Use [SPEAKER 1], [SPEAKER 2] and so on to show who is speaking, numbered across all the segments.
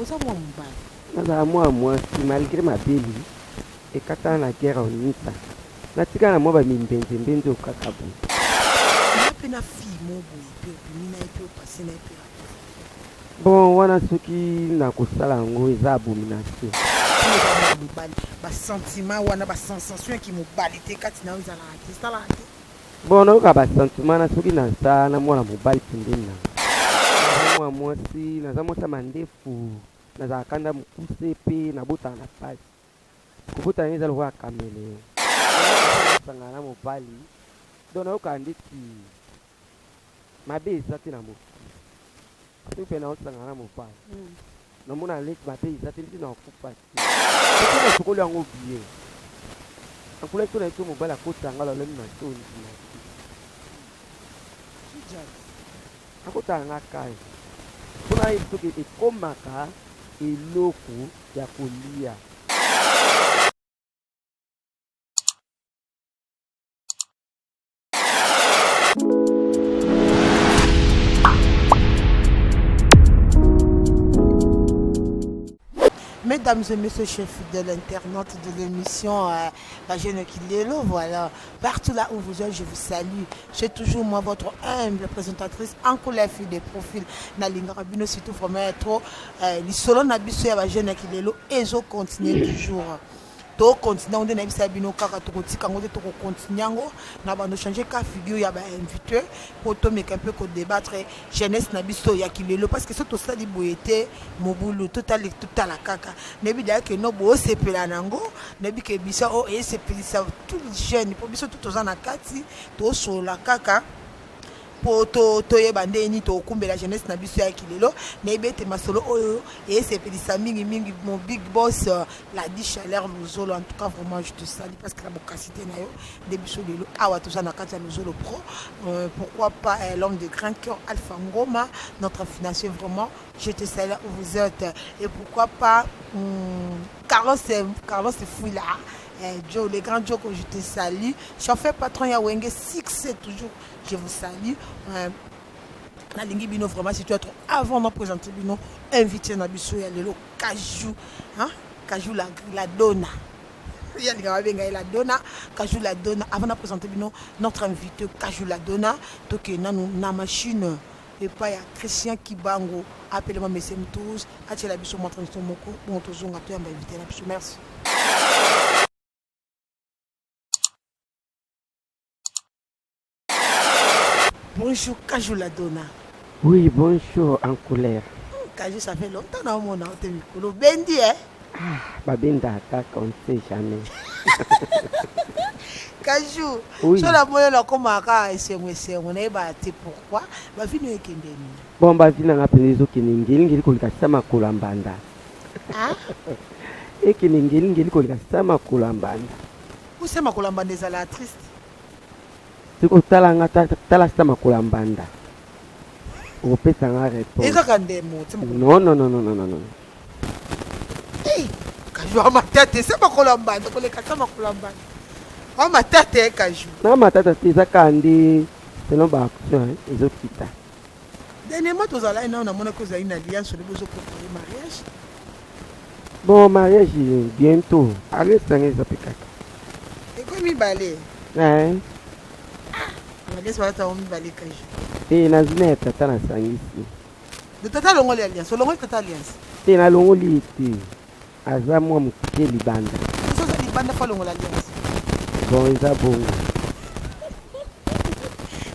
[SPEAKER 1] oza mwa mobali
[SPEAKER 2] nazala mwa mwasi malgré mabeli ekatana na guerre onisa natika na mwa bamimbenze okaka boye
[SPEAKER 1] mpe na fille moboye mpe opimi na ye mpe opase na ye mpe
[SPEAKER 2] bon wana soki nakosala yango eza abomination
[SPEAKER 1] mobali basentiment wana basensation eki mobali te kati na yo ezalaka te esalaka te
[SPEAKER 2] bon nayoka basentiment na soki naza na mwana mobali pembeni nanga naza mwa mwasi naza mwasi ya mandefu nazala kanda mokuse mpe nabotana na pasi kobotana eza lokola kamele osangana na mobali don nayoka ndeti mabe eza te na mokili soki mpe naosangana na mobali namona leki mabe eza te ndeti nakokufa te soki nasokoli yango bie ankula so na yeso mobali akotanga lalemi na so ndima akotala nga kai mpona ye soki ekomaka eloko ya kolia
[SPEAKER 1] Mesdames et messieurs, chers fidèles internautes de l'émission La Jeune Kilelo, voilà, partout là où vous êtes, je vous salue. C'est toujours moi, votre humble présentatrice, en couleur fille des profils, Nalinga Rabino, surtout vraiment trop, les solos n'abusent à La Jeune Kilelo, et je continue toujours. To continuer on na bisa bino kaka to kotika ngo to continuer ngo na bando changer ka figure ya ba invité pour to meka peu ko débattre jeunesse na biso ya kilelo parce que ce to sali boyete mobulu total la kaka nebi da ke no bo sepela nango nebi ke bisa o e sepelisa tout jeune pour biso tout ozana kati to so la kaka po to yeba ndeni to kumbela jeunesse na biso ya kilelo na ebete masolo oyo et c'est pelisa mingi mon big boss la dit chaleur lozolo en tout cas vraiment je te salue parce que la bocacité na yo de biso lelo awa to na kati ya lozolo pro pourquoi pas l'homme de grand cœur Alpha Ngoma notre financier vraiment je te salue où vous êtes et pourquoi pas Carlos Fouila Joe, les grands Joe que je te salue. Chauffeur patron ya Wenge 6 c'est toujours je vous salue. Na lingi bino vraiment si tu as trop avant de présenter bino invité na biso ya lelo Kajou hein Kajou la donna. Il y a la donna Kajou la donna avant de présenter bino notre invité Kajou la donna donc na machine et pas ya Christian Kibango appelez-moi monsieur Mtous atie la biso montre son moko bon tozonga to invité na biso merci. Bonjour, Kajou la donna.
[SPEAKER 2] Oui, bonjour, en colère.
[SPEAKER 1] Kajou, ça fait longtemps que mon nom est Mikolo. Bendi, hein?
[SPEAKER 2] Babenda attaque, on ne sait jamais.
[SPEAKER 1] Kajou,
[SPEAKER 2] oui.
[SPEAKER 1] Sur la moyenne, comme on est battu, pourquoi? Ma vie n'est qu'une demi.
[SPEAKER 2] Bon, ma vie n'a pas été une demi, il y a sama kulambanda.
[SPEAKER 1] Hein?
[SPEAKER 2] Et qu'il y a sama kulambanda.
[SPEAKER 1] Où c'est ma kulambanda est la triste?
[SPEAKER 2] Siko talanga tala sama kulambanda. Opesa nga réponse.
[SPEAKER 1] Eza kandemo.
[SPEAKER 2] Non.
[SPEAKER 1] Hey, Kajou ma tête, c'est ma kulambanda, ko le kasama kulambanda. Oh ma tête Kajou.
[SPEAKER 2] Na ma tête eza kandi selon ba action ezokita.
[SPEAKER 1] Dernièrement tozala ina na mona ko za une alliance de besoin pour le mariage.
[SPEAKER 2] Bon mariage bientôt. Allez sange zapekaka.
[SPEAKER 1] Et quoi mi balé?
[SPEAKER 2] Ouais.
[SPEAKER 1] Alliance va ta omi balé Kajou.
[SPEAKER 2] Na zina tata na sangisi.
[SPEAKER 1] De tata longo alliance, longo tata alliance.
[SPEAKER 2] Na longo liti. Aza mwa mukike libanda.
[SPEAKER 1] So za libanda fa longo alliance.
[SPEAKER 2] Bon eza bongo.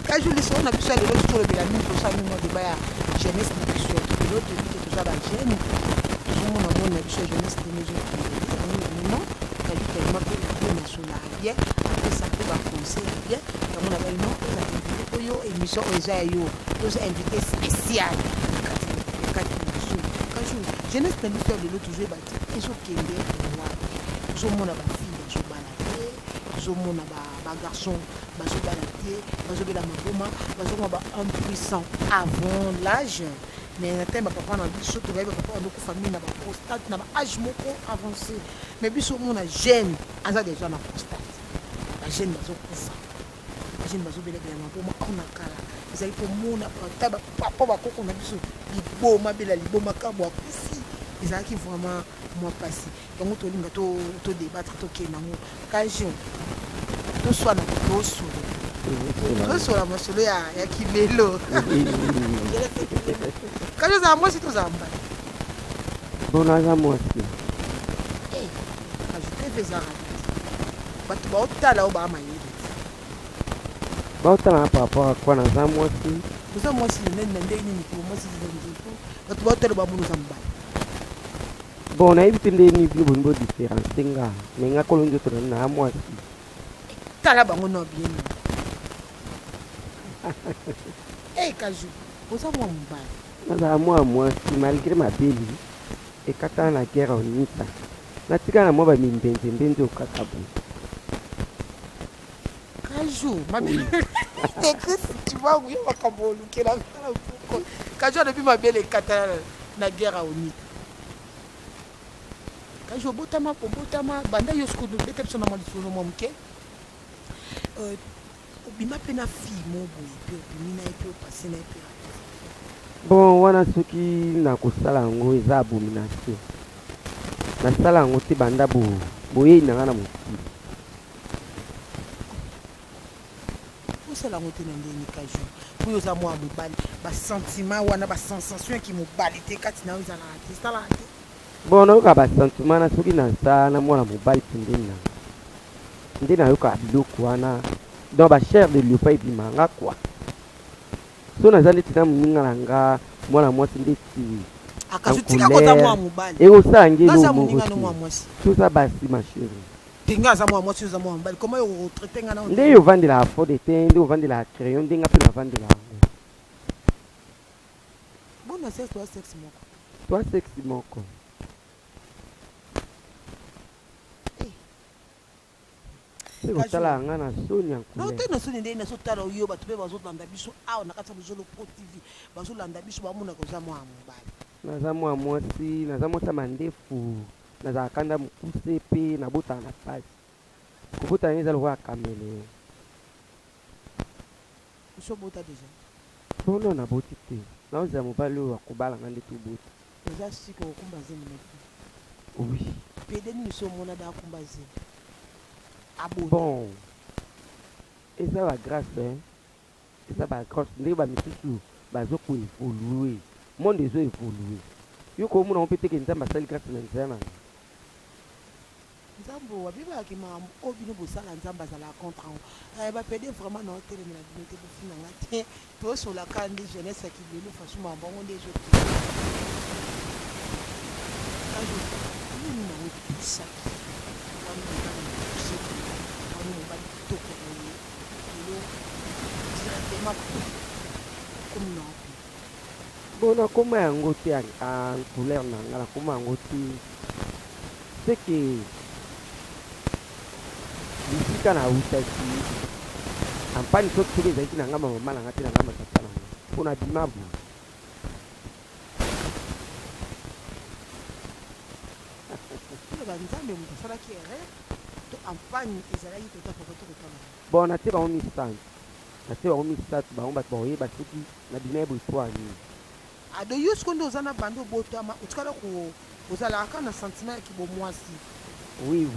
[SPEAKER 1] Kajou les on a pu aller le sur le bilan pour ça nous de baya jeunesse de biso de l'autre vie que tout ça ba jeune. Tout mon amour na biso jeunesse de nos jours. Non, Kajou tellement que le national bien, après ça peut va conseil bien. Comme on a non, ça invité yo émission oza yo, tous invités spécial. Kajou, jeunesse de biso de l'autre toujours bâti. Ils sont kende moi. Zo mona ba fille, zo balade, zo mona ba garçon. Bazobela maboma bazoma ba impuissant avant l'âge mais na temba papa na biso to ba papa na ko famille na ba prostate na ba âge moko avancé mais biso mona jeune aza déjà na prostate ba jeune bazokufa ba jeune bazobela bela maboma on a kala ezali ko mona taba papa ba koko na biso liboma bela liboma kabwa kufi ezalaki vraiment moi passé yango tolinga todébattre tokenda yango kajon toswana tosola masolo ya kibelo kajo ozala mwasi tozala mbala
[SPEAKER 2] bonaza mwasi
[SPEAKER 1] kajo teve ezalaka bato baotala oyo baa mayele
[SPEAKER 2] baotala na par rapport à quoi naza mwasi
[SPEAKER 1] oza mwasi lenene na ndenge nini kilo mwasi zilanzepo bato baotala bamona oza mbala
[SPEAKER 2] bon nayebi te ndenge nini bino bolingi bodifference nga me nga kolo nzoto nani na mwasi
[SPEAKER 1] tala bango na bien kajo oza mwa mobali
[SPEAKER 2] nazala mwa mwasi malgré mabeli ekatana na guerre onita natika na mwa bamimbenze okaka boye
[SPEAKER 1] kajo mabele tu vas oui makambo olukela kajo depuis mabele ekatana na guerre onita kajo obotama banda yo sikoyo obeta biso na mwa lisolo mwa moke obima mpe na fille mo boye mpe obimi na ye mpe opase na ye mpe
[SPEAKER 2] bon wana soki nakosala yango eza abomination nasala yango te banda boyei na nga na mokili
[SPEAKER 1] osala yango te na ndeni kajo oyo oza mwa mobali basentiment wana basensation yaki mobali te kati na yo ezalaka te esalaka te
[SPEAKER 2] bon nayoka basentiment na soki naza na mwana mobali pembeni na nga nde nayoka biloko wana donc bachere de lepa ebimanga kua so naza ndeti na moninga na nga mwana mwasi ndeti ekosala ngeli toza basi mashere nde ovandela fo de te nde ovandela crayon nde nga mpe navandela yango toa sexe moko kosala yanga na soni ya
[SPEAKER 1] te na soni ndenge nazotala oyo bato mpe bazolanda biso awa na kati ya bozolo pro tv bazolanda biso bamonaka oza mwa mobali
[SPEAKER 2] naza mwa mwasi naza mwasi ya mandefu nazala kanda mokuse mpe nabotana na pasi kobotana eza lokola kamele
[SPEAKER 1] osobota deja
[SPEAKER 2] bono naboti te naozala mobali oyo akobalanga nde toboti
[SPEAKER 1] eza sika okumba zemi nafi
[SPEAKER 2] oui
[SPEAKER 1] pede nini so omona da akumba zemi
[SPEAKER 2] bon eza bagrâce eza bagrâce ndenge bamisusu bazokoevolue monde ezoevolue yo komona ngo mpe teke nzambe asali grâce na nzela nanga
[SPEAKER 1] nzambe wabibaki makambo oyo bino bosala nzambe azala contre yango bapede vraiment na otelemela bino te bofinanga te tosolaka nde jeunesse ya kibelu faso makambo yango nde ezoteini nango pusaki mobali kitoko boye elo directement komi na wapi
[SPEAKER 2] bon nakoma yango te en couleur na nga nakoma yango te seke bisika na utaki ampani soki soki ezalaki na nga mamama na nga te na nga matata na nga mpo na bima boye
[SPEAKER 1] banzambe moto asalaki erreur to ampagne ezalaki kota fokoto kotala
[SPEAKER 2] bon natie bango misato bango bato bakoyeba soki na bima ye boye po anini
[SPEAKER 1] ado yo siko nde oza na bando obotama otikala ozalaka na sentiment ya kibomwasi
[SPEAKER 2] oui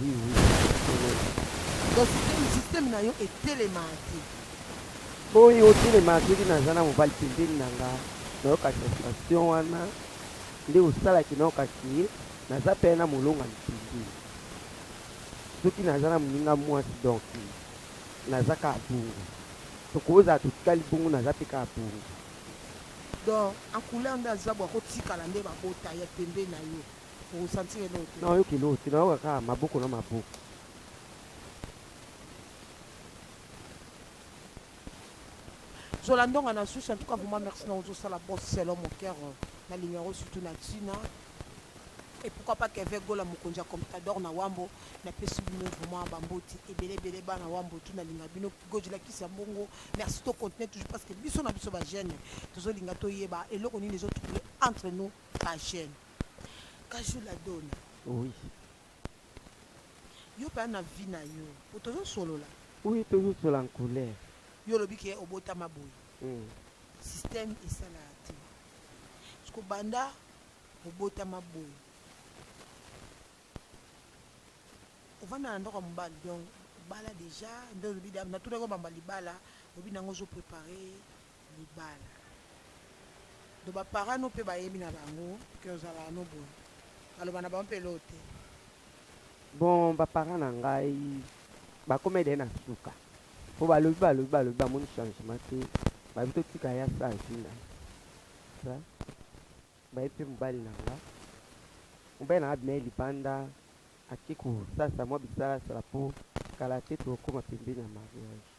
[SPEAKER 1] donc systeme na yo etelemaka te
[SPEAKER 2] boye otelemaka soki naza na mobali pembeni na nga nayoka sensation wana nde osalaki naokaki naza mpe na molonga mpindi soki naza na moninga mwasi donc naza kaka bongo tokozala totikali bongo naza mpe kaka bongo
[SPEAKER 1] donc ankula nde aza bwa kotikala nde babota ya pembeni na yo okosantire eloo te
[SPEAKER 2] nayoki eloo te nayoka kaka maboko na maboko
[SPEAKER 1] zola ndonga na susi en tout cas vraiment merci na ozosala boss selon mon cœur na numéro surtout na tina et pourquoi pas qu'avec gola mokonzi ya comptador na wambo napesi bino vraiment bamboti ebele bana wambo tunalinga bino gojilakisa mbongo merci to continuer toujours parce que biso na biso bagene tozolinga toyeba eloko nini ezotukule entre nous bagene kaju la donne
[SPEAKER 2] oui
[SPEAKER 1] yo mpe na vie na yo tozosolola
[SPEAKER 2] oui tozosola en colère
[SPEAKER 1] yo lobi ke obotama boye système esalaka te siko banda obotama boye ovanda na ndako ya mobali donc libala déjà nde olobi natuna ko bamba libala obi nango ozoprépare libala do baparent no mpe bayebi na bango ke ozala no boye baloba na bango mpe elo te.
[SPEAKER 2] Bon baparent na ngai bakóma ede na suka po balobi bamoni changement te babi totika ya sansi na sa baye mpe mobali na nga mobali na nga bima ye libanda ake kosasa mwa bisalasala mpo kala te tokóma pembeni ya mariage.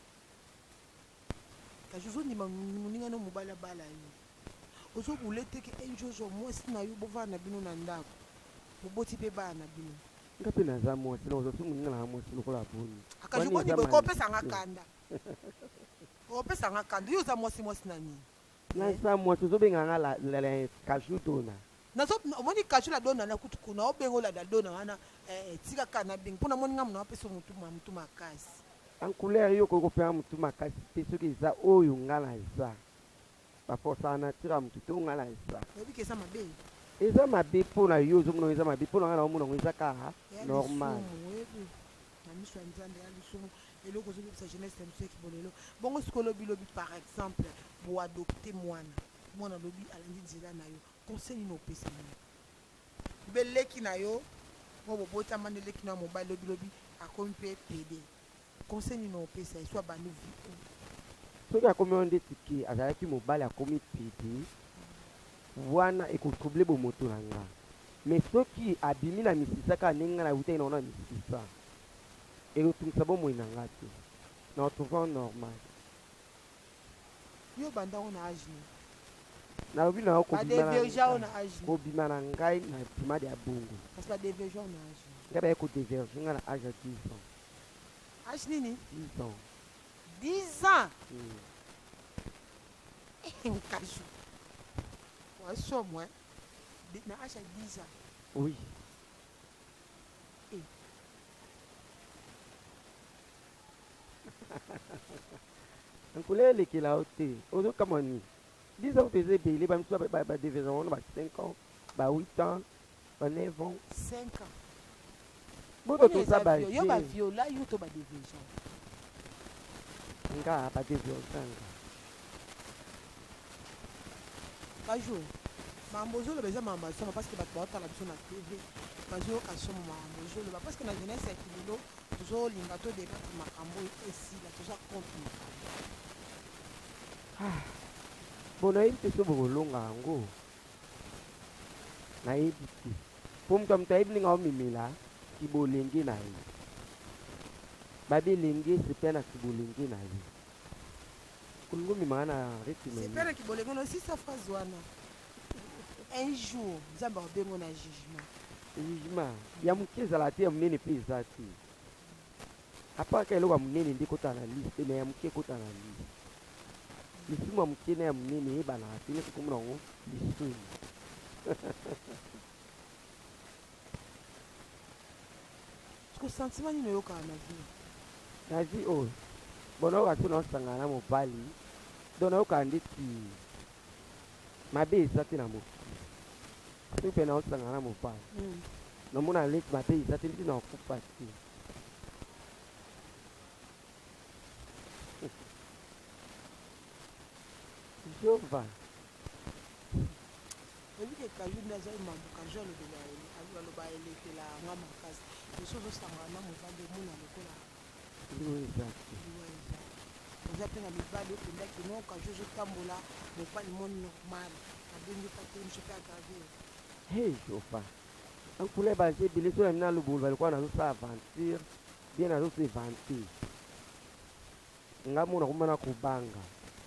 [SPEAKER 1] kasi ozondima moninga no mobali abala yo ozobule teke enjozo mwasi na yo bovanda na bino na ndako boboti mpe bana na bino
[SPEAKER 2] nga mpe naza mwasi na ozosi moninga na nga mwasi lokola boni
[SPEAKER 1] kasi boni boye kopesanga kanda opesanga kanda yo oza mwasi na nini
[SPEAKER 2] naza mwasi ozobenganga kashu tona
[SPEAKER 1] omoni kashu la dona na kutu kuna obenga olada dona wana tika kana bengi mpona moninga mona apesa mutu makasi
[SPEAKER 2] ancouleur yo okoki kopenga mutu makasi te soki eza oyo nga naza baforsa nature ya mutu te oyo nga naza
[SPEAKER 1] oyebi ke eza mabe
[SPEAKER 2] eza mabe mpona yo ozomona eza mabe mpona nga na omona ngo eza kaka normal
[SPEAKER 1] na miso ya nzambe ya lisumu eloko ozobebisa jeunesse ya biso ekibolelo bongo soki olobi par exemple boadopte mwana lobi alandi nzela na yo conseil nini opesa nini beleki na yo mo bobotama nde leki na yo mobali lobi akomi mpe pede conseil nini opesa eswa banu vi
[SPEAKER 2] soki akomi oyo ndeti ke azalaki mobali akomi pede wana ekotrouble bomoto na nga mais soki abimi na misisa kaka ndenge nga na wutaki na ona misisa ekotungisa bomoi na nga te na retrouve normal
[SPEAKER 1] yo bandango na age ni
[SPEAKER 2] nalobi na yo
[SPEAKER 1] kobima
[SPEAKER 2] na ngai na primade ya bongo
[SPEAKER 1] parce badeverge na age
[SPEAKER 2] ngai baye kodeverge nga na age ya 10 ans.
[SPEAKER 1] Age nini
[SPEAKER 2] 10 ans
[SPEAKER 1] 10 ans nkaju wasomwe na age ya 10 ans
[SPEAKER 2] oui nkule elekela yo te ozokama nini 10 ans toza ebele bamisu badeverge wana ba 5 ans ba 8 ans ba 9 ans
[SPEAKER 1] 5 ans
[SPEAKER 2] boto toza
[SPEAKER 1] yo baviola yo to badeverge
[SPEAKER 2] nga badeverge nga
[SPEAKER 1] bajo mambo ozoloba eza mambo asoma parce que bato baotala biso na tv bazoyoka somo mambo ozoloba parce que na jeunesse ya kilelo tozolinga todebate makambo esila toza contre makambo
[SPEAKER 2] bo nayebi te so bokolonga yango nayebi te mpo moto ayebi ndenge aomemela kibolenge na ye babilenge sepe na kibolenge na ye kolingi omemaka na
[SPEAKER 1] sepe na kibolenge na osisa phrase wana un jour nzambe akobengo na
[SPEAKER 2] jugement ya moke ezala te ya monene mpe eza te apaka eloko ya monene nde ekotala na liste me ya moke ekotala na liste lisumu ya moke na ya monene eyebanaka te neti komona yango lisumu
[SPEAKER 1] sentiment nini oyokaka na vie
[SPEAKER 2] na vie oyo bona oyoka so naosangana na mobali don nayokaa ndeti mabe eza te na mokili soki mpe naosangana na mobali nomona leti mabe eza te ndeti naokufa te jova
[SPEAKER 1] oyebike kaju nde azali mambo kaju aloba elekela nga makasi biso ozosangana na mobali omona lokola
[SPEAKER 2] liwa eza te
[SPEAKER 1] oza mpe na mibali opendaki no kaju ozotambola mobali mo normal abengi pate miso mpe agrave
[SPEAKER 2] hey jova ankule baza ebele so na mina lobolo balikuwa nazosala aventure bien nazosevante nga mona komona kobanga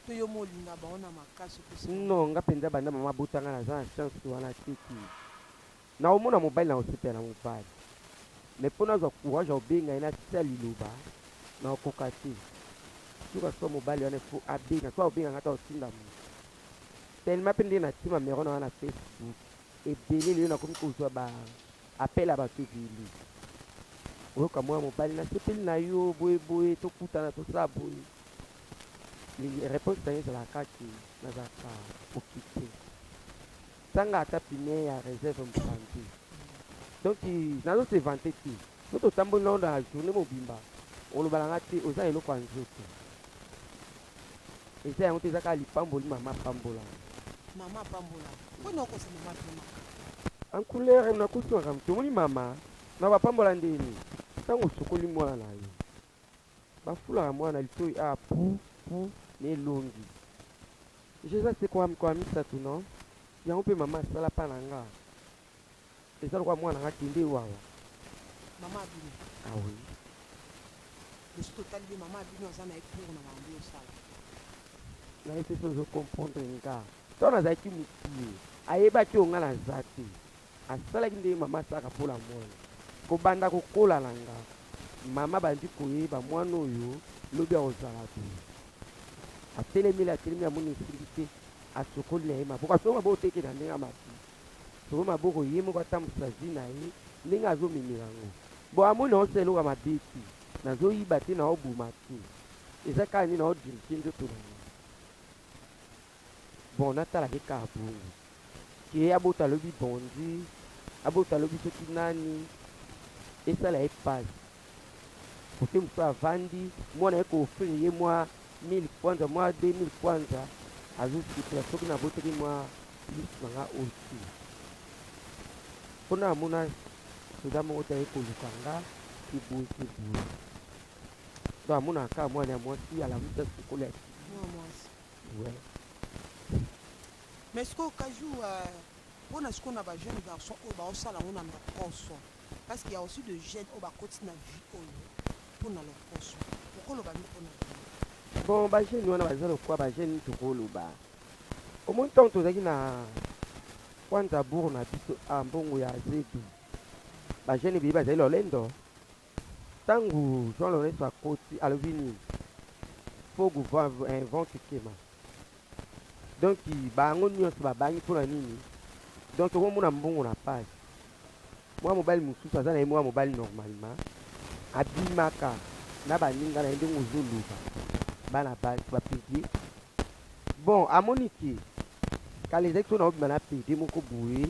[SPEAKER 1] to yo molinga bango na makasi
[SPEAKER 2] non nga mpenza banda mama botanga naza na chance wana teki na omona mobali na osepela na mobali me mpo nazwa courage ya obenga ye natia liloba na okoka te soka so mobali wana fo abenga so obenga nga ta otinda moto telema mpe ndenge natima mero na wana na Facebook ebele lelo nakomi kozwa ba apel ya bato ebele oyoka mwana mobali nasepeli na yo boyeboye tokutana tosala boye réponse na ye ezalaka te nazalaka okite ntango ata pine ya réserve mokandi donc nazosevante te soki otamboli nango na journée mobimba olobalanga te oza eloko ya nzoto eza yango te eza kaka lipamboli mama pambola
[SPEAKER 1] Maman pambola. Mpona okosa mama pemaka.
[SPEAKER 2] en couleur nakusunaka tomoni mama na bapambola ndeni ntango osokoli mwana na yo bafulaka mwana litoi pu na elongi eza se kwa misato non yango mpe mama asala mpa na nga eza lokwa mwana nga kende wawa
[SPEAKER 1] Mama abini.
[SPEAKER 2] awi
[SPEAKER 1] Leso totali de mama abini aza na ecour na mambo osala.
[SPEAKER 2] na ye mpe so ozokomprendre nga ntango nazalaki mokie ayebaki onga naza te asalaki nde mama asalaka mpola mwana kobanda kokola na nga mama bandi koyeba mwana oyo lobi akozala boye atelemi amoni esiliki te asokoli na ye maboko asoko maboko teke na ndenge mabe soko maboko ye moko atambusa zi na ye ndenge azomemela yango bo amoni naosa eloko ya mabe te nazoyiba te naobuma te eza kaka nde naodirike nzoto na nga bon natalaki kaka bongo ke abota alobi bondi abota alobi soki nani esala ye pasi kote mosu avandi mwana ye koofrire ye mwa 1000 kwanza mwa 2000 kwanza azosipela soki nabotaki mwa lisi na nga oyo te mpona amona soda moko te aye koluka nga keboye donc amonaka kaka mwana ya mwasi alamusa sokolo ya
[SPEAKER 1] Mwa mwasi.
[SPEAKER 2] ouais.
[SPEAKER 1] Mais ce qu'au cas où, on a ce qu'on a des jeunes garçons au bas au salon, on a notre poisson. Parce qu'il y a aussi des jeunes au bas côté de la vie pour leur poisson. Pourquoi le bas nous
[SPEAKER 2] bon bajeni wana baza lokwa bajeni tokoloba omoni ntango tozalaki na kwanza buru na biso mbongo ya zedu bajeni ebeye bazali lolendo ntango jean lorenso akoti alobi nini fo vent kekema donc bango nyonso babangi mpona nini donc okomona mbongo na page mwa mobali mosusu aza na ye mwa mobali normalement abimaka na baninga na ye ndenge ozoluka bana basi bapedi bon amoni ke kala ezalaki so na obima na pede moko boye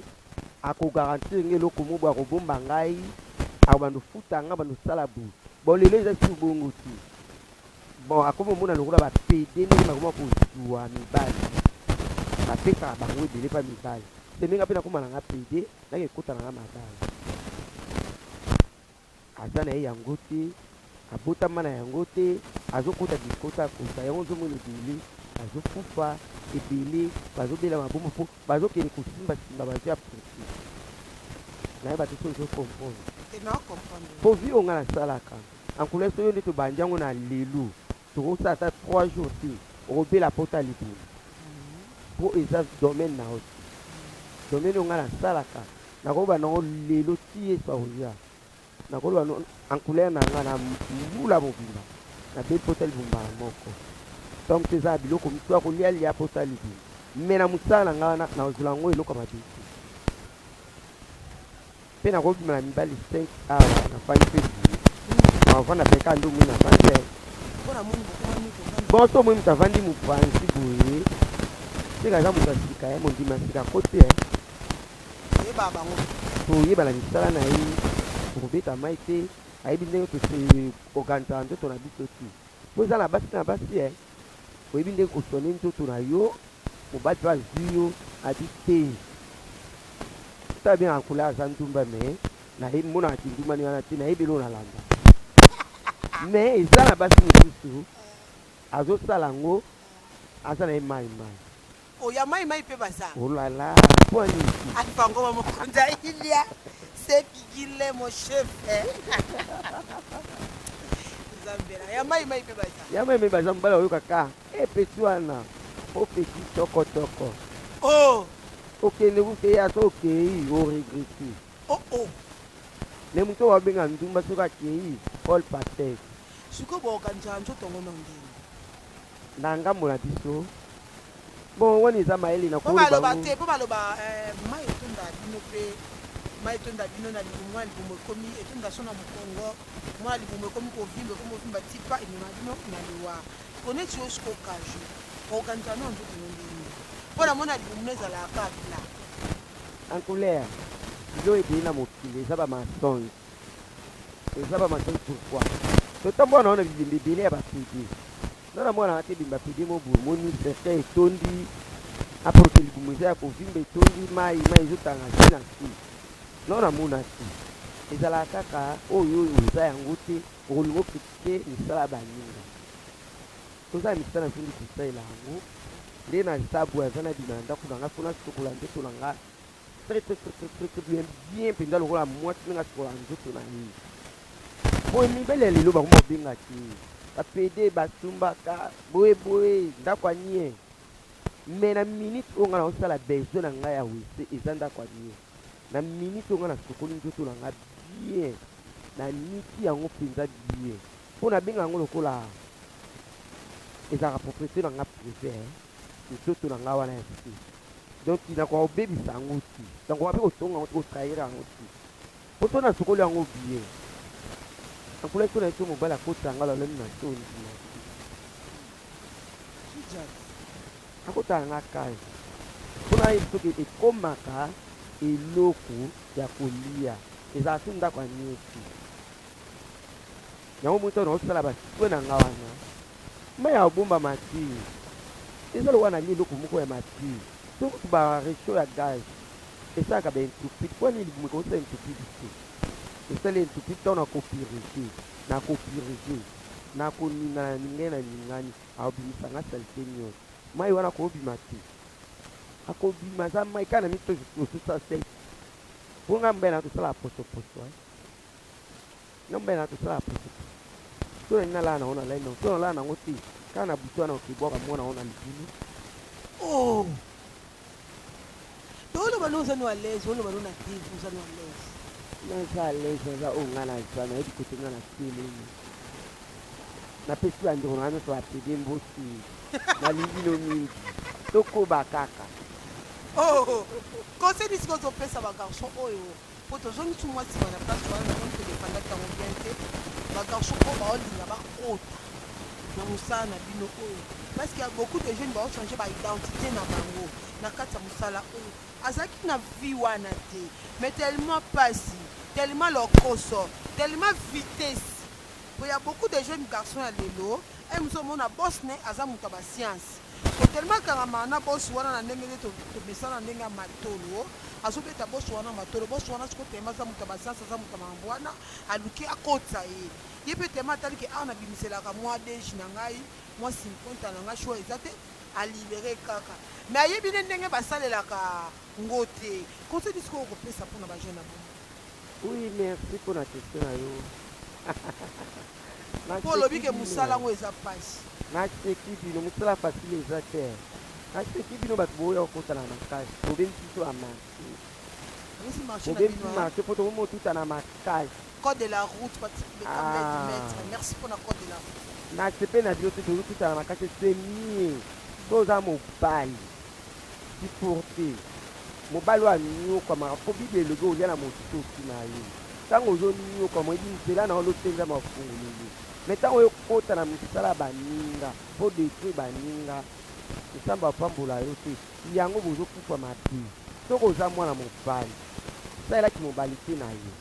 [SPEAKER 2] akogarantir nge eloko mobo akobomba ngai akobanda ofuta nga banda osala boye bon lelo eza si bongo te bon akomomona lokola bapede ndenge bakoma kozwa mibali bapesaka bango ebele mpa mibali se ndenge mpe nakoma na nga pede nanga ekota na nga mabali aza na ye yango te abotama na yango te azokota bikota akota yango nzomona ebele azokufa ebele bazobela maboma mpo bazokende kosimbasimba bazo ya presi nayeba te so ozokomprendre mpo vi onga nasalaka ankula so yo nde tobandi yango na lelo tokosala ata 3 jours te okobela pota libongo mpo eza domaine na yo te domaine onga nasalaka nakoloba nango lelo ti yesu akoya nakoloba encouleur na nga na mbula mobimba nabeli pota libumba ya moko donc eza na biloko misu ya kolialia pota libumba me na mosala na nga nazwela yango eloko ya mabe te mpe nakobima na mibali 5 awa nafandi mpe boye navanda peka nde omoi nafandi bon so omoi moto avandi mopanzi boye seka aza moto asika ye mondima asika kote toyebana misala na ye okobeta mai te ayebi ndenge tose kokanisa nzoto na biso te po eza na basi oyebi ndenge kosone nzoto na yo mobali mpe azwi yo adi te tala bien ankula aza ndumba me namonaka kindumani wana te nayebeli oyo nalanda me eza na basi mosusu azosala yango aza na ye mai
[SPEAKER 1] oya mai mpe baza
[SPEAKER 2] olala mpo anini
[SPEAKER 1] alipango bamokonza ilia sepigile mo chef zambela ya mai mpe baza
[SPEAKER 2] ya mai mpe baza mobali oyoka ka epesi wana opesi tokotoko okende kukeya so okei oregrete le moto wabenga ndumba soki akei paul patek
[SPEAKER 1] sikoyo bokanisa nzotongo nondeni
[SPEAKER 2] na ngambo na biso bon wana eza mayele na
[SPEAKER 1] po baloba mai etonda bino mpe mai etonda bino na libumu mwa libumu ekomi etonda so na mokongo mwa libumu ekomi kovimba ekomi ovimba tipa emema bino na liwa koneti yo siko okajo okanisa no nzotongo ndeni mpo namona libumu no ezalaka bila
[SPEAKER 2] en colère bilo ebele na mokili eza bamensonge eza bamatori pourquoi totambola naona bilembe ebele ya bapede nana mwana ate bimba pede moboye moni certain etondi aporoke libumu eza ya kovimba etondi mai ezotanga si na si naona mona te ezalaka kaka oyo eza yango te okolinga okritike misala baninga toza misala sondi kosalela yango nde na nsabu aza na bima na ndako na nga mpona sokola nzoto na nga bien mpenza lokola mwasi ndenge asokola nzoto na ye boye mibele ya lelo bango babengaki bapede basumbaka boyeboye ndako anie me na minute oyo nga naosala besoin na ngai ya wese eza ndako anie na minute oyo nga nasokoli nzoto na nga bien na niki yango mpenza bien mpo nabenga yango lokola ezalaka propriété na nga privé nzoto na nga wana ya se donc nakoka kobebisa yango ti nakoka mpe kotonga yango ti kotrahira yango ti po to nasokoli yango bien ankula so na ye so mobali akota nga lalemi na so ndima akotala nga kaye mpona ye soki ekomaka eloko ya kolia ezala so ndako ya nyeti yango moto naosala baswe na nga wana mai ya kobomba mati eza lokwa na lia eloko moko ya mati soki baresho ya gaz esalaka baintupide kwani libumu ekosala intupide te esala intupide ntango nakopurige nakoningana na ningani na ningani akobimisanga salite nyonso mai wana akobima te akobima aza mai kaka na mito osusa sel mpo nga mbai na tosala posoposo nga mbai na tosala posoposo so na nina laa nango na lai nango so na laa nango te kaka na butu wana okebwaka mwana ngo na libulu
[SPEAKER 1] oloba nozani wa lese oloba nona divu ozani wa lese
[SPEAKER 2] naza lese aza oyo nga naza nayebi kote nga na telemi napesi bandeko na nga nyonso bapede mbosi nalingi no mingi tokoba kaka
[SPEAKER 1] conseil nisi kozopesa bagarçon oyo po tozongisi mwa nsima na place wana namoni todefandaki yango bien te bagarçon oyo baolinga bakota na mosala na bino oyo parce qu'il y a beaucoup de jeunes baochange baidentité na bango na kati ya mosala oyo azalaki na vie wana te mais tellement pasi tellement lokoso tellement vitesse po ya beaucoup de jeunes garçons ya lelo mozomona bos ne aza moto ya basiance so tellement kangama na bosi wana na ndenge nde tomesana na ndenge ya matolo azobeta bosi wana matolo bosi wana siko tema aza moto ya basiance aza moto ya mambo wana aluki akotisa ye mpe tema ataliki awa nabimiselaka mwa deji na ngai mwa 50 na ngai shwa eza te alibere kaka me ayebi nde ndenge basalelaka ngo te conseil sikoyo okopesa mpona bajeune na bomo
[SPEAKER 2] oui merci mpona question na yo
[SPEAKER 1] mpo olobi ke mosala yango eza pasi
[SPEAKER 2] naseki bino mosala facile eza te naseki bino bato boya kokota na makasi bobemisi biso bamarché bobemisi marché mpo tokomi otuta na makasi
[SPEAKER 1] code de la route maître merci mpona code de la route
[SPEAKER 2] nasepe na bino te tozotuta na makasi semie so oza mobali diporte mobali oyo aniokwamaka po bible elobi olia na motoki na ye ntango ozoniokwama oyebi nzela na olotenza mafungululu me ntango oyo kota na misala baninga mpo detruire baninga esamba apambola yo te yango bozokufa mabe soki oza mwana mobali salelaki mobalite na yo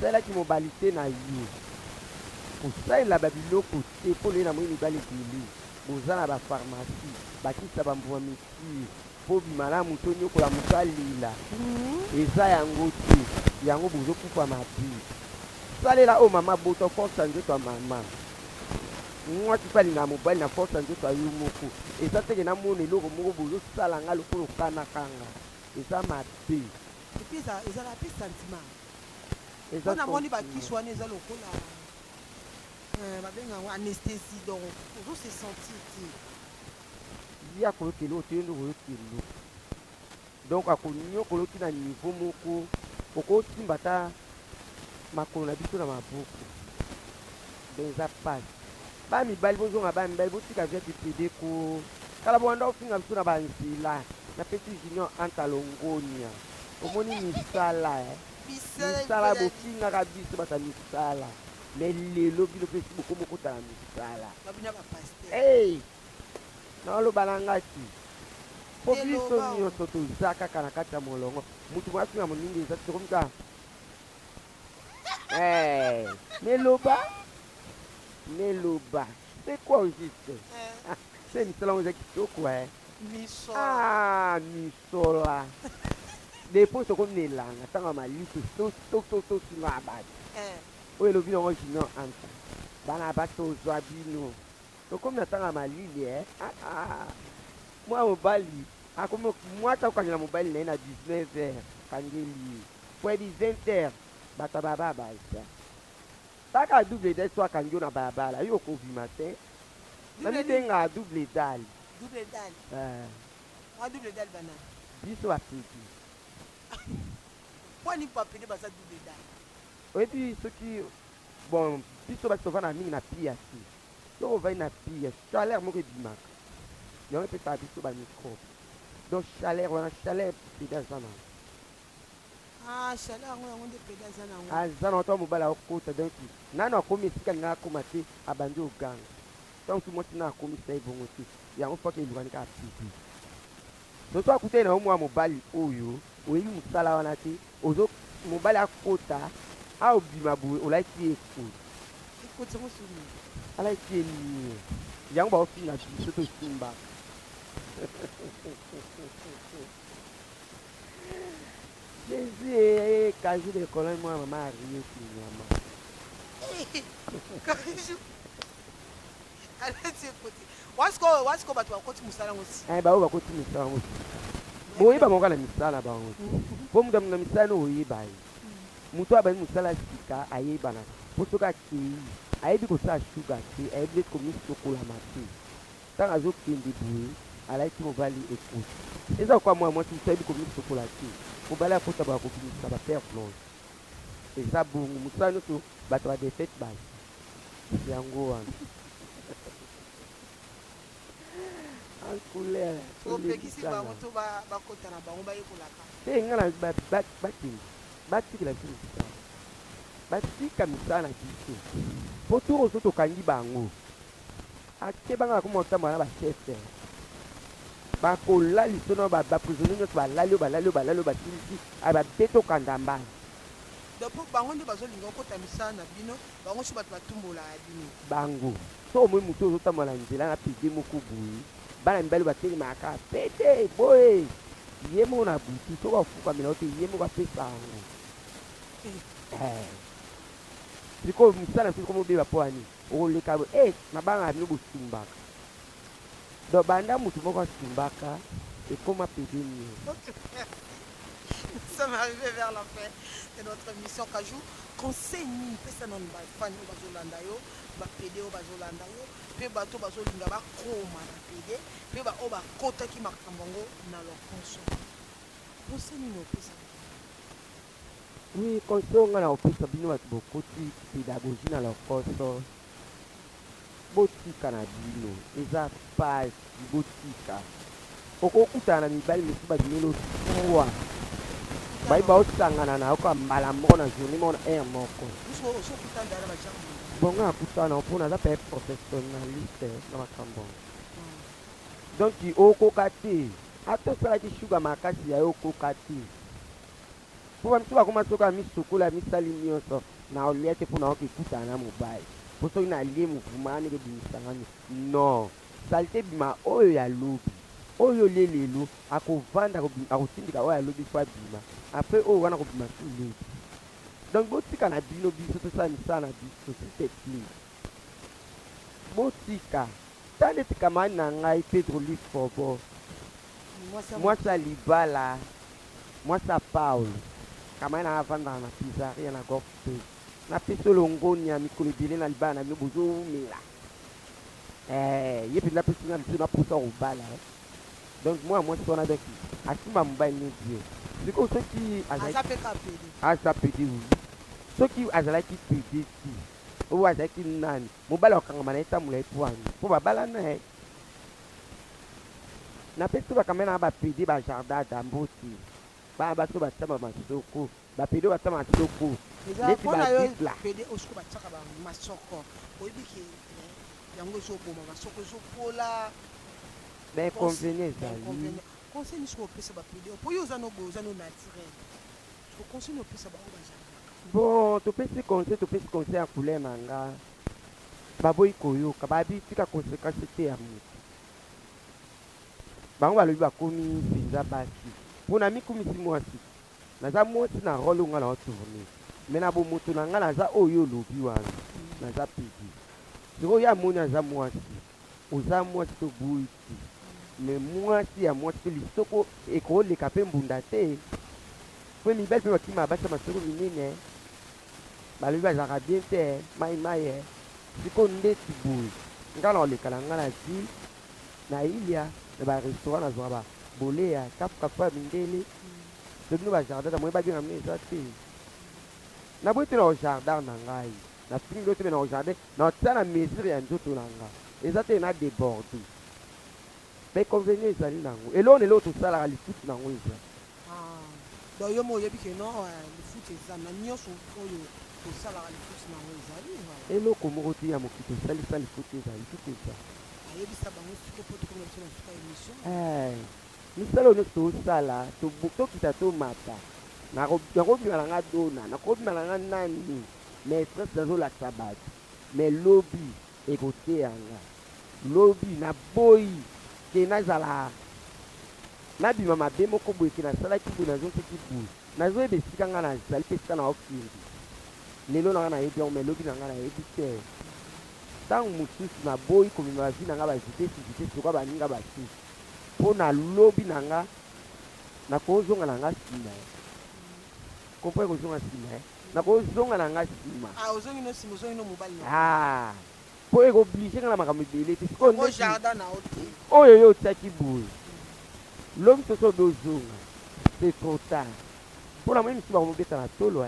[SPEAKER 2] salelaki mobalite na yo kosalela babiloko te mpo leye na moi mibali ebele boza na bapharmacie bakisa bambuma mikire mpo bima na moto onyokola moto alela eza yango te yango bozokufa mabe salela oyo mama bota force nzoto ya mama mwasi mpe alingaka mobali na force nzoto ya yo moko eza teke namona eloko moko bozosala nga lokola okanakanga eza mabe
[SPEAKER 1] ezala pe sentiment mpo namoni bakisi wana eza lokola babengango anesthésie donc ozose sentir te
[SPEAKER 2] ya koyokela oyo toyo nde koyokela donc akonyokola oti na niveau moko okotimba ata makolo na biso na maboko donc eza pasi bamibali bozonga bamibali botika via dipede ko kala bowanda ofinga biso na banzela na peti junior anta longonia omoni misala misala bofingaka biso bata misala me lelo bino mpe si bokomi okota na misala naoloba na nga ti po biso nyonso toza kaka na kati ya molongo motu moafinga moningi eza tokomika Meloba. C'est quoi au juste? C'est une salon de quoi?
[SPEAKER 1] Miso.
[SPEAKER 2] Ah, misola. Depois eu como nela, tanga malito, to sinabad. O ele viu hoje não anta. Bana bato zoabino. Eu como na tanga malili moi au Bali. Ah como moi tá com a mobile né na 19h, kangeli. Foi de 20h. Bata baba baisa. Tá ka double de sua kanjo na baba lá. Eu convi matin. Na me tem a double dal.
[SPEAKER 1] Double dal. Moi double dal bana.
[SPEAKER 2] Biso apiki.
[SPEAKER 1] Pourquoi n'y pas payer ça double dal?
[SPEAKER 2] Et puis ce qui bon, biso ba to vana mingi na pia si. Donc on va na pia. Chaleur mo ke bimak. Yo peut ta biso ba micro. Donc chaleur, on a chaleur pédaz sana.
[SPEAKER 1] Ah, chaleur on de pédaz sana.
[SPEAKER 2] Ah, zana to mo bala okota donc nana ko misika nga ko mate abandi oganga. Donc tout monde na ko misika ibongoti. Ya on faut que ilwani ka pipi. Donc toi écouter na mo mobali oyo, oyi musala wana ti, ozo mobali akota. Ah, obima boue, on l'a qui écoute.
[SPEAKER 1] Écoute, c'est mon souvenir.
[SPEAKER 2] On l'a qui est lié. Yang ba ofi na biso to simba. Jésus, kaji de kolon moi maman arrivé sur maman.
[SPEAKER 1] Kaji. Allez, c'est côté. What's ko batwa ko ti musala ngosi.
[SPEAKER 2] Ba o ba ko ti musala ngosi. Bo iba mo kana misala ba ngosi. Bo mu na misala no yiba yi. Mutu abani musala sika ayeba na potoka ki ayebi kosa sugar te ayebi komi sokola mate tanga azokende boye alaiki mobali ekoti eza kwa mwa ti ayebi komi sokola te mobali akota bakobimisa bafaire blanche eza bongo mosala nyonso bato badefete basi yango wana ancouleur
[SPEAKER 1] opekisi bango to bakota na bango bayekolaka
[SPEAKER 2] te nga na bakende batikela ti misala batika misala na biso po toko so tokangi bango ake banga na komotambola na bachefe bakolali so na baprisonnier nyonso balali oyo basilisi babe tokanda mbala
[SPEAKER 1] donc bango nde bazolinga okota misala na bino bango so bato batumbolaka bino
[SPEAKER 2] bango so omoi motu ozotambola nzela na pede moko boye bana mibali batelemaka pede boye ye moko na butu so bafukamela ote ye moko apesa yango sikoyo misala soki komobeba mpo ani okoleka mabanga bino bosumbaka donc banda motu moko asumbaka ekoma pede mie.
[SPEAKER 1] Nous sommes arrivés vers la fin de notre émission Kajou. Conseil ni pesa non ba fan o bazolanda yo ba pede o bazolanda yo pe bato bazolinga ba koma na pede pe ba o ba kota ki makambongo na lo konso. Conseil ni no pesa.
[SPEAKER 2] Oui, conseil nga na opesa bino bato bokoti pédagogie na lokoso botika na bino eza pasi botika okokutana na mibali mosusu babimeli osuwa bayeba osangana na yoka mbala moko na journée moko na heure moko bongo nakutana mpona aza pe professionnaliste na makambo donc okoka te ata osalaki shuga makasi ya yo okoka te mpo bamisu bakoma soki ya misukola misali nyonso na olia te mpona okekutana na mobali mpo soki nalie mouvuma ndenge ebimisangani non salite ebima oyo ya lobi oyo olie lelo akovanda akotindika oyo alobi fo abima apres oyo wana kobima su lobi donc botika na bino biso tosala misala na biso siteple botika tande tikamani na ngai Pedro Lifobo mwasi ya libala mwasi ya Paulo kamani na avandaka na pizzaria na golf space napesi olongoni ya mikolo ebele na libala na bino bozomela ye mpenza apesi nga biso naposa kobala donc mwana mwasi wana donc asimba mobali nedi ye sikoyo soki aza pede wi soki azalaki pede ti oyo azalaki nani mobali akokangama na ye tambola ye po wani mpo babala na ye napesi bakamena na bapede bajardin adamboti bana baso batama masoko bapede oyo batama masoko neti babitla
[SPEAKER 1] yango ezoboma basoko ezopola
[SPEAKER 2] mais convenu ezali
[SPEAKER 1] conseil niso opesa bapede po yo oza no boye oza no naturel conseil opesa bango bazalaka
[SPEAKER 2] Bon, topesi conseil ya couleur na nga baboyi koyoka babi tika conséquence te ya moto bango balobi bakomi mpenza basi mpona mikumisi mwasi naza mwasi na role nga na otourne me na bomoto na nga naza oyo olobi wana naza pedi sikoyo ya moni aza mwasi oza mwasi toboyi te me mwasi ya mwasi mpe lisoko ekoleka mpe mbunda te mpe mibali mpe bakima basa masoko minene balobi bazalaka bien te mai siko ndeti boye nga na oleka na nga na ville na ilia na barestaurant nazwaka baboleya kafukafu ya mindele tobino bajardin namoi babenga mino eza te naboyi te na ojardin na ngai nafingi lo te me na ojardin na otia na mesure ya nzoto na nga eza te na déborde bainconvénient ezali nango eloko na eloko tosalaka lifuti nango eza
[SPEAKER 1] donc yo mo oyebi ke non lifuti eza na nyonso oyo tosalaka lifuti nango ezali
[SPEAKER 2] eloko moko te ya mokili tosalisa lifuti eza lifuti eza
[SPEAKER 1] ayebisa bango siko po tokomi biso na suka émission
[SPEAKER 2] misala oyo nyonso tosala tokita tomata nakobima na nga dona nakobima na nga nani mais stress nazolakisa bato mais lobi ekoteyanga lobi naboyi ke nazala nabima mabe moko boye ke nasalaki boye nazoseki boye nazoyeba esika nga nazali mpe esika na okindi lelo na nga nayebi yango mais lobi na nga nayebi te ntango mosusu naboyi komema bavi na nga bazitesi soka baninga basusu mpo na lobi na nga nakozonga na nga nsima kompre kozonga nsima nakozonga na nga nsima
[SPEAKER 1] ozongi no nsima ozongi no mobali
[SPEAKER 2] mpo ekoblige nga na makambo ebele te
[SPEAKER 1] jardin na ote
[SPEAKER 2] oyo yo otiaki boye lobi soso obe ozonga c'est trop tard mpona moi misi bakomobeta na tolo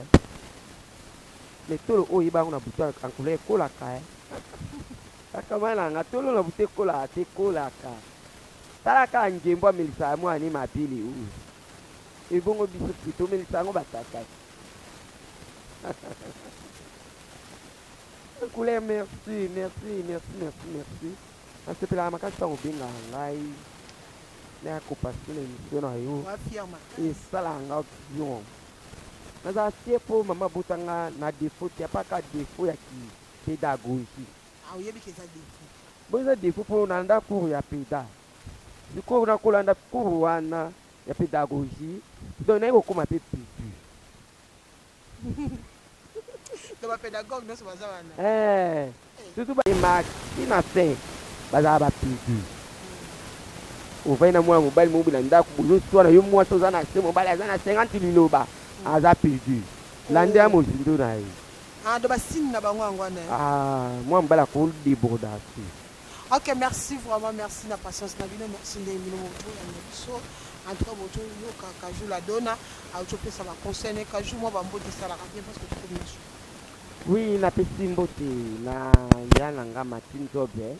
[SPEAKER 2] me tolo oyo yebango na butu ankolo ekolaka akamai na nga tolo na butu ekolaka te ekolaka talaka ngembo amelisa ya mwana mabili oyo ebongo biso pe tomelisa yango batakaki couleur merci nasepelaka makasi ntango obengaka ngai nayakopaso na émission na yo esalaka nga bien nazala tie mpo mama botanga na défaut te apaka défaut ya kipédagogie bo eza défaut mpo nalanda cours ya peda sikoyo nakolanda cours wana ya pédagogie donc naye kokóma mpe pidu surtout bamaki na fin bazala bapidu ovai na mwana mobali mobi na ndako bozoswana yo mwasi oza na se mobali aza na 50 liloba aza perdu lande ya mozindo na ye mwana mobali akodeborda te.
[SPEAKER 1] Ok, merci vraiment, merci la patience nabino, merci ndemino moto ya biso. En tout cas, moto yo kaju la dona, a chopé ça va concerner kaju moi ba mbote ça la bien parce que tu connais.
[SPEAKER 2] Oui, na pesi mbote na yana nga Martin Zobe,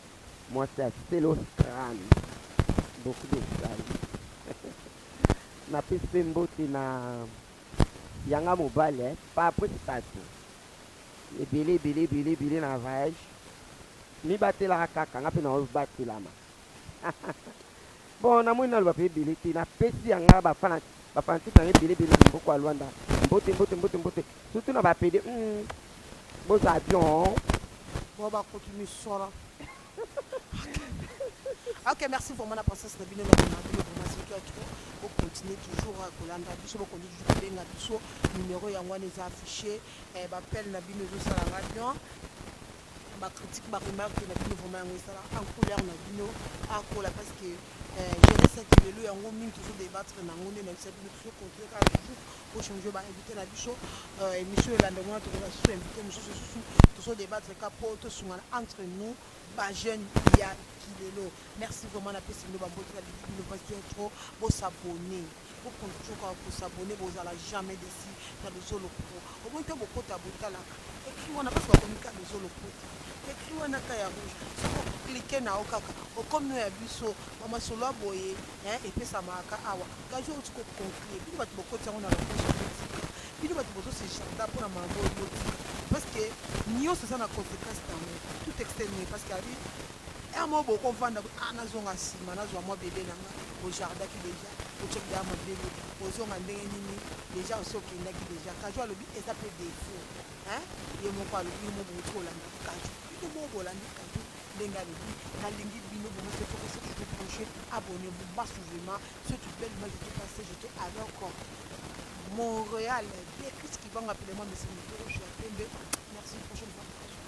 [SPEAKER 2] moi c'est Stelo Scran. Beaucoup de ça. Na pesi mbote na yanga mobile, pas après tatu. Ebele na voyage. Mi batela kaka nga pe na obatela ma. Bon na mona lo ba pe ebele te na pesi yanga bafana tanga ebele na mboko alwanda. Mbote. Surtout na ba pede bon avion.
[SPEAKER 1] Bon ba continue sora. Ok, merci pour mon présence na bino na vraiment c'est que tu continuer toujours à kolanda biso bo continuer toujours benga biso numéro yango wana eza affiché ba appel na bino zo sala radio ba critique ba remarque na bino vraiment yango sala en couleur na bino akola parce que je reste que le yango mingi toujours débattre na ngone na c'est bino toujours continuer à toujours pour changer ba inviter na biso émission la ndongo to na sous inviter monsieur toujours débattre ka po to sungana entre nous ba jeune ya kilelo. Merci vraiment la peste de bambote la vidéo parce que trop pour s'abonner pour toujours pour s'abonner vous allez jamais déci dans le solo pro au moins que beaucoup tabouta là écrit on a pas quoi communiquer le solo pro écrit on a kaya rouge si vous cliquez na okaka au comme nous ya biso mama solo boye et puis ça marque awa gajo tu ko conclure puis ba beaucoup tiens on a la puis ba beaucoup se chanta pour la mambo parce que nio c'est ça na conséquence tout externé parce qu'il y a un mot beaucoup de gens qui ont un bébé dans le jardin qui déjà otyokida modele ozonga ndenge nini déjà osi okendaki déjà kajo alobi eza mpe défaut ye moko alobi mo bouti olandi kajo bino mo bolandi kajo ndenge alobi nalingi bino bomo se foko se tutu projet abonnez-vous massivement surtout belle image j'étais passé j'étais avec Montréal Béatrice Kibanga appelez-moi monsieur Mokoro je suis à Pembe merci prochaine fois